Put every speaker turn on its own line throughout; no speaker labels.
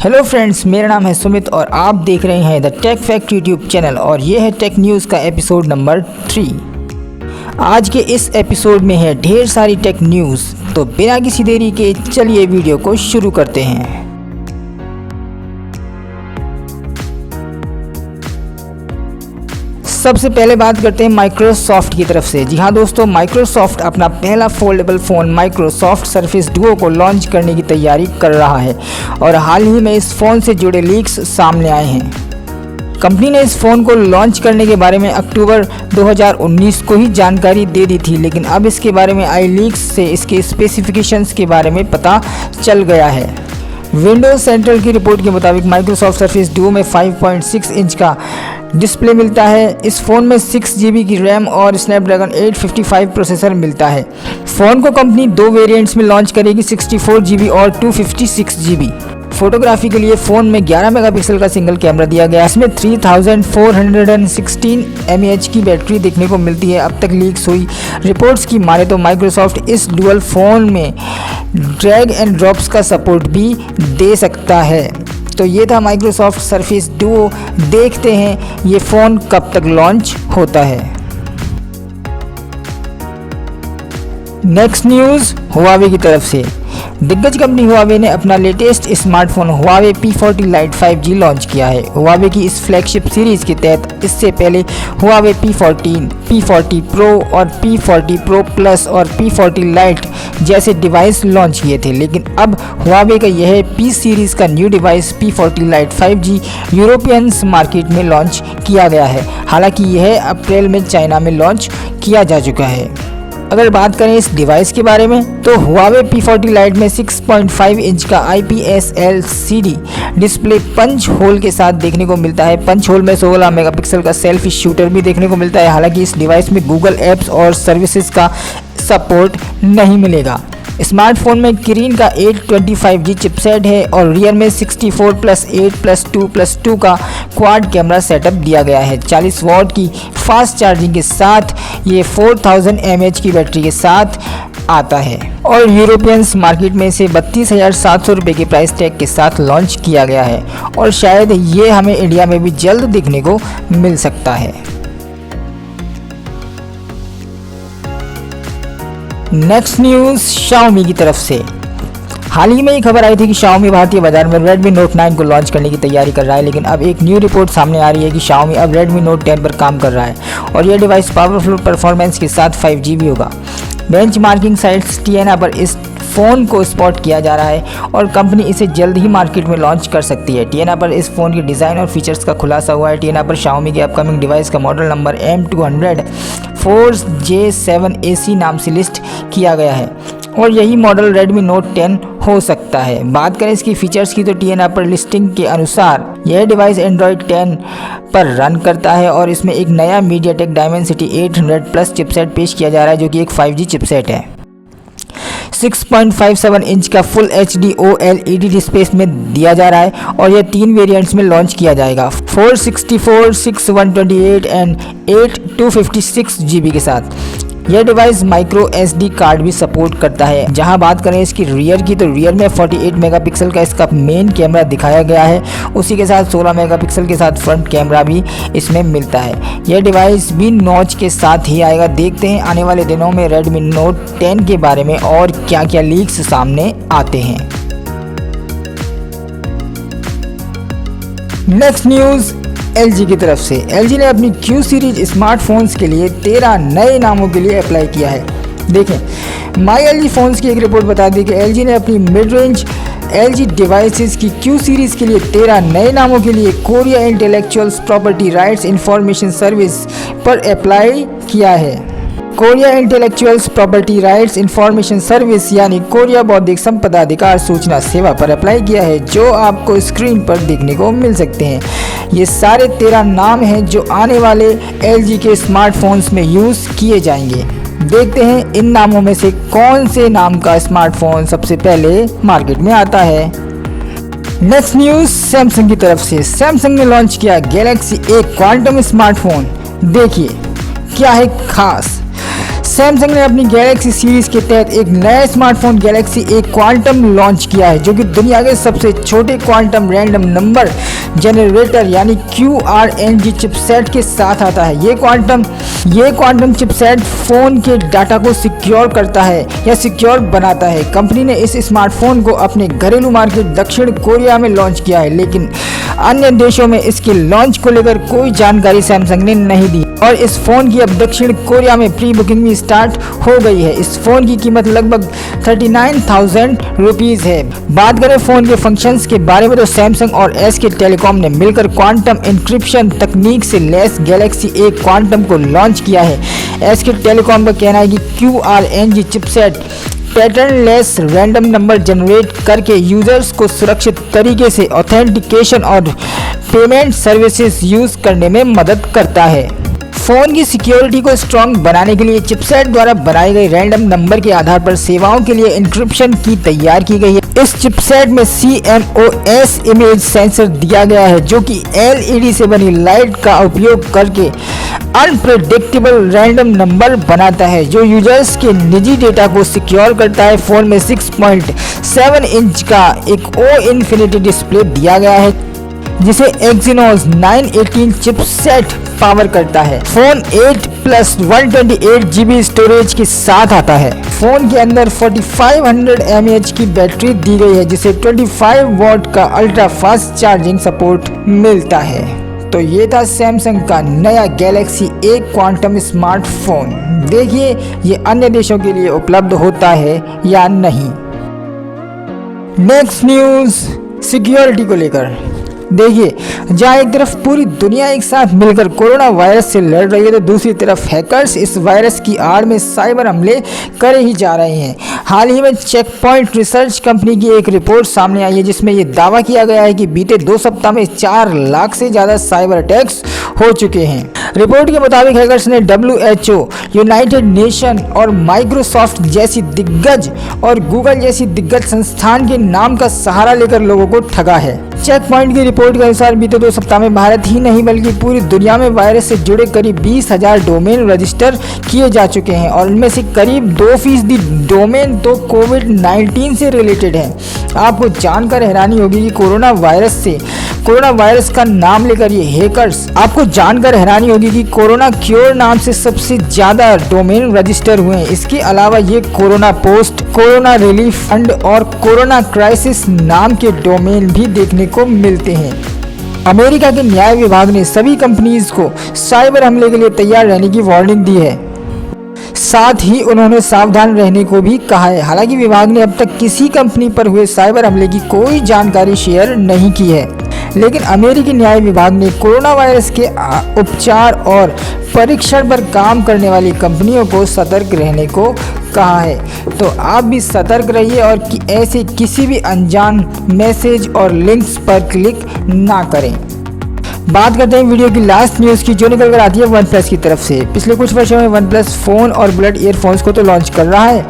Hello friends, मेरा नाम है सुमित और आप देख रहे हैं the tech fact YouTube channel और ये है टेक न्यूज़ का एपिसोड नंबर 3। आज के इस एपिसोड में है ढेर सारी टेक न्यूज़, तो बिना किसी देरी के चलिए वीडियो को शुरू करते हैं। सबसे पहले बात करते हैं माइक्रोसॉफ्ट की तरफ से। जी हाँ दोस्तों, माइक्रोसॉफ्ट अपना पहला foldable phone Microsoft surface Duo को लॉन्च करने की तैयारी कर रहा है और हाल ही में इस फ़ोन से जुड़े लीक्स सामने आए हैं। कंपनी ने इस फ़ोन को लॉन्च करने के बारे में अक्टूबर 2019 को ही जानकारी दे दी थी, लेकिन अब इसके बारे में आई लीक्स से इसके स्पेसिफिकेशंस के बारे में पता चल गया है। विंडोज सेंट्रल की रिपोर्ट के मुताबिक माइक्रोसॉफ्ट सरफेस डुओ में 5.6 इंच का डिस्प्ले मिलता है। इस फ़ोन में 6 GB की रैम और स्नैपड्रैगन 855 प्रोसेसर मिलता है। फ़ोन को कंपनी 2 वेरिएंट्स में लॉन्च करेगी, 64 GB और 256 GB। फोटोग्राफी के लिए फ़ोन में 11 मेगापिक्सल का सिंगल कैमरा दिया गया है। इसमें 3416 mAh की बैटरी देखने को मिलती है। अब तक लीक्स हुई रिपोर्ट्स की माने तो माइक्रोसॉफ्ट इस डुअल फ़ोन में ड्रैग एंड ड्रॉप्स का सपोर्ट भी दे सकता है। तो ये था माइक्रोसॉफ्ट सरफेस डुओ। देखते हैं ये फ़ोन कब तक लॉन्च होता है। नेक्स्ट न्यूज़ हुआवे की तरफ से। दिग्गज कंपनी हुआवे ने अपना latest smartphone Huawei P40 Lite 5G launch किया है। हुआवे की इस फ्लैगशिप सीरीज़ के तहत इससे पहले हुआवे P14, P40 Pro और P40 Pro Plus और P40 Lite जैसे डिवाइस लॉन्च किए थे, लेकिन अब हुआवे का यह P सीरीज़ का new device P40 Lite 5G European market में लॉन्च किया गया है। हालांकि यह अप्रैल में चाइना में लॉन्च किया जा चुका है। अगर बात करें इस डिवाइस के बारे में तो हुआवे P40 Lite में 6.5 इंच का IPS LCD display punch hole के साथ देखने को मिलता है। पंच होल में 16 मेगापिक्सल का सेल्फी शूटर भी देखने को मिलता है। हालांकि इस डिवाइस में गूगल एप्स और सर्विसेज का सपोर्ट नहीं मिलेगा। स्मार्टफोन में किरीन का 825G चिपसेट है और रियर में 64+8+2+2 का क्वाड कैमरा सेटअप दिया गया है। 40 वॉट की फास्ट चार्जिंग के साथ ये 4000 mAh की बैटरी के साथ आता है और यूरोपियन मार्केट में इसे 32,700 रुपये के प्राइस टैग के साथ लॉन्च किया गया है और शायद ये हमें इंडिया में भी जल्द देखने को मिल सकता है। नेक्स्ट न्यूज़ Xiaomi की तरफ से। हाल ही में एक खबर आई थी कि Xiaomi भारतीय बाजार में Redmi Note 9 को लॉन्च करने की तैयारी कर रहा है, लेकिन अब एक न्यू रिपोर्ट सामने आ रही है कि Xiaomi अब Redmi Note 10 पर काम कर रहा है और यह डिवाइस पावरफुल परफॉर्मेंस के साथ 5G भी होगा। बेंचमार्किंग साइट्स टियाना पर इस फ़ोन को स्पॉट किया जा रहा है और कंपनी इसे जल्द ही मार्केट में लॉन्च कर सकती है। टियाना पर इस फ़ोन के डिज़ाइन और फीचर्स का खुलासा हुआ है। टियाना पर Xiaomi के अपकमिंग डिवाइस का मॉडल नंबर M200 4J7AC नाम से लिस्ट किया गया है और यही मॉडल Redmi Note 10 हो सकता है। बात करें इसकी फीचर्स की तो टियाना पर लिस्टिंग के अनुसार यह डिवाइस Android 10 पर रन करता है और इसमें एक नया MediaTek Dimensity 800+ चिपसेट पेश किया जा रहा है, जो कि एक 5G चिपसेट है। 6.57 इंच का फुल HD OLED डिस्प्ले में दिया जा रहा है और यह 3 वेरिएंट्स में लॉन्च किया जाएगा, 464, 6128 एंड 8256 GB के साथ। यह डिवाइस माइक्रो SD कार्ड भी सपोर्ट करता है। जहां बात करें इसकी रियर की तो रियर में 48 मेगापिक्सल का इसका मेन कैमरा दिखाया गया है। उसी के साथ 16 मेगापिक्सल के साथ फ्रंट कैमरा भी इसमें मिलता है। यह डिवाइस भी नॉच के साथ ही आएगा। देखते हैं आने वाले दिनों में Redmi Note 10 के बारे में और क्या क्या लीक्स सामने आते हैं। नेक्स्ट न्यूज़ LG की तरफ से। LG ने अपनी Q सीरीज स्मार्टफोन्स के लिए 13 नए नामों के लिए अप्लाई किया है। देखें, माई LG फोन्स की एक रिपोर्ट बता दी कि LG ने अपनी मिड रेंज LG डिवाइसेस की Q सीरीज के लिए 13 नए नामों के लिए Korea intellectual property rights information service पर अप्लाई किया है। Korea intellectual property rights information service यानी कोरिया बौद्धिक संपदा अधिकार सूचना सेवा पर अप्लाई किया है, जो आपको स्क्रीन पर देखने को मिल सकते हैं। ये सारे 13 नाम हैं जो आने वाले LG के स्मार्टफोन्स में यूज़ किए जाएंगे। देखते हैं इन नामों में से कौन से नाम का स्मार्टफोन सबसे पहले मार्केट में आता है। नेक्स्ट न्यूज़ सैमसंग की तरफ से। सैमसंग ने लॉन्च किया Galaxy A क्वांटम स्मार्टफोन। देखिए क्या है खास। सैमसंग ने अपनी गैलेक्सी सीरीज के तहत एक नया smartphone Galaxy A quantum launch किया है, जो कि दुनिया के सबसे छोटे क्वांटम रैंडम नंबर जनरेटर यानी QRNG चिपसेट के साथ आता है। ये क्वांटम चिपसेट फोन के डाटा को सिक्योर करता है या सिक्योर बनाता है। कंपनी ने इस स्मार्टफोन को अपने घरेलू मार्केट दक्षिण कोरिया में लॉन्च किया है, लेकिन अन्य देशों में इसके लॉन्च को लेकर कोई जानकारी सैमसंग ने नहीं दी और इस फोन की अब दक्षिण कोरिया में प्री बुकिंग भी स्टार्ट हो गई है। इस फोन की कीमत लगभग 39,000 रुपीज है। बात करें फोन के फंक्शंस के बारे में तो सैमसंग और SK टेलीकॉम ने मिलकर क्वांटम इंक्रिप्शन तकनीक से लैस गैलेक्सी ए क्वांटम को लॉन्च किया है। SK टेलीकॉम का कहना है कि QRNG chipset patternless random number generate करके यूजर्स को सुरक्षित तरीके से ऑथेंटिकेशन और पेमेंट सर्विसेज यूज करने में मदद करता है। फोन की सिक्योरिटी को स्ट्रॉन्ग बनाने के लिए चिपसेट द्वारा बनाए गए रैंडम नंबर के आधार पर सेवाओं के लिए इंक्रिप्शन की तैयार की गई है। इस चिपसेट में CMOS इमेज सेंसर दिया गया है, जो कि LED से बनी लाइट का उपयोग करके अनप्रेडिक्टेबल रैंडम नंबर बनाता है, जो यूजर्स के निजी डेटा को सिक्योर करता है। फोन में 6.7 इंच का एक O Infinity डिस्प्ले दिया गया है, जिसे Exynos 918 चिपसेट पावर करता है। फोन 8+ 128 GB स्टोरेज के साथ आता है। फोन के अंदर 4500 mAh की बैटरी दी गई है, जिसे 25 वॉट का अल्ट्रा फास्ट चार्जिंग सपोर्ट मिलता है। तो ये था सैमसंग का नया गैलेक्सी ए क्वांटम स्मार्टफोन। देखिए ये अन्य देशों के लिए उपलब्ध होता है या नहीं। नेक्स्ट न्यूज़ सिक्योरिटी को लेकर। देखिए, जहाँ एक तरफ पूरी दुनिया एक साथ मिलकर कोरोना वायरस से लड़ रही है, तो दूसरी तरफ हैकर्स इस वायरस की आड़ में साइबर हमले कर ही जा रहे हैं। हाल ही में चेकपॉइंट रिसर्च कंपनी की एक रिपोर्ट सामने आई है, जिसमें ये दावा किया गया है कि बीते 2 सप्ताह में 4 लाख से ज़्यादा साइबर अटैक्स हो चुके हैं। रिपोर्ट के मुताबिक हैकर्स ने WHO, यूनाइटेड नेशन और माइक्रोसॉफ्ट जैसी दिग्गज और गूगल जैसी दिग्गज संस्थान के नाम का सहारा लेकर लोगों को ठगा है। चेकपॉइंट की रिपोर्ट के अनुसार बीते 2 सप्ताह में भारत ही नहीं बल्कि पूरी दुनिया में वायरस से जुड़े करीब 20,000 डोमेन रजिस्टर किए जा चुके हैं और इनमें से करीब 2% डोमेन तो कोविड-19 से रिलेटेड है। आपको जानकर हैरानी होगी कि कोरोना वायरस का नाम लेकर ये हैकर्स आपको जानकर हैरानी होगी कि कोरोना क्योर नाम से सबसे ज्यादा डोमेन रजिस्टर हुए हैं। इसके अलावा ये corona post, corona relief fund और कोरोना क्राइसिस नाम के डोमेन भी देखने को मिलते हैं। अमेरिका के न्याय विभाग ने सभी कंपनीज को साइबर हमले के लिए तैयार रहने की वार्निंग दी है। साथ ही उन्होंने सावधान रहने को भी कहा है। हालांकि विभाग ने अब तक किसी कंपनी पर हुए साइबर हमले की कोई जानकारी शेयर नहीं की है, लेकिन अमेरिकी न्याय विभाग ने कोरोना वायरस के उपचार और परीक्षण पर काम करने वाली कंपनियों को सतर्क रहने को कहा है। तो आप भी सतर्क रहिए और ऐसे किसी भी अनजान मैसेज और लिंक्स पर क्लिक ना करें। बात करते हैं वीडियो की लास्ट न्यूज़ की, जो निकल कर आती है OnePlus की तरफ से। पिछले कुछ वर्षों में OnePlus फ़ोन और बुलेट ईयरफोन्स को तो लॉन्च कर रहा है,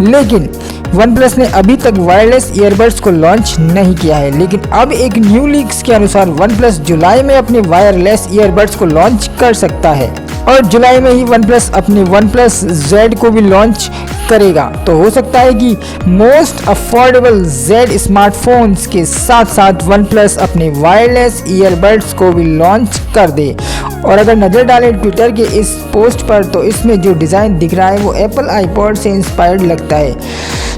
लेकिन OnePlus ने अभी तक वायरलेस ईयरबड्स को लॉन्च नहीं किया है। लेकिन अब एक न्यू लीक्स के अनुसार OnePlus जुलाई में अपने वायरलेस ईयरबड्स को लॉन्च कर सकता है और जुलाई में ही OnePlus अपने OnePlus Z को भी लॉन्च करेगा। तो हो सकता है कि मोस्ट अफोर्डेबल Z स्मार्टफोन्स के साथ साथ OnePlus अपने वायरलेस ईयरबड्स को भी लॉन्च कर दे। और अगर नज़र डालें ट्विटर के इस पोस्ट पर, तो इसमें जो डिज़ाइन दिख रहा है वो एप्पल आईपॉड से इंस्पायर्ड लगता है।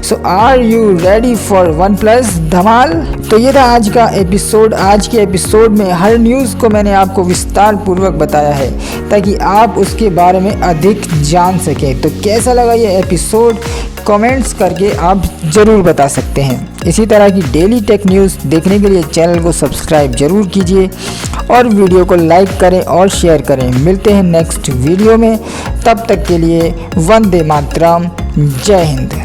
So are you ready for OnePlus धमाल? तो ये था आज का एपिसोड। आज के एपिसोड में हर न्यूज़ को मैंने आपको विस्तार पूर्वक बताया है ताकि आप उसके बारे में अधिक जान सकें। तो कैसा लगा ये एपिसोड कमेंट्स करके आप ज़रूर बता सकते हैं। इसी तरह की डेली टेक न्यूज़ देखने के लिए चैनल को सब्सक्राइब जरूर कीजिए और वीडियो को लाइक करें और शेयर करें। मिलते हैं नेक्स्ट वीडियो में, तब तक के लिए वंदे मातरम, जय हिंद।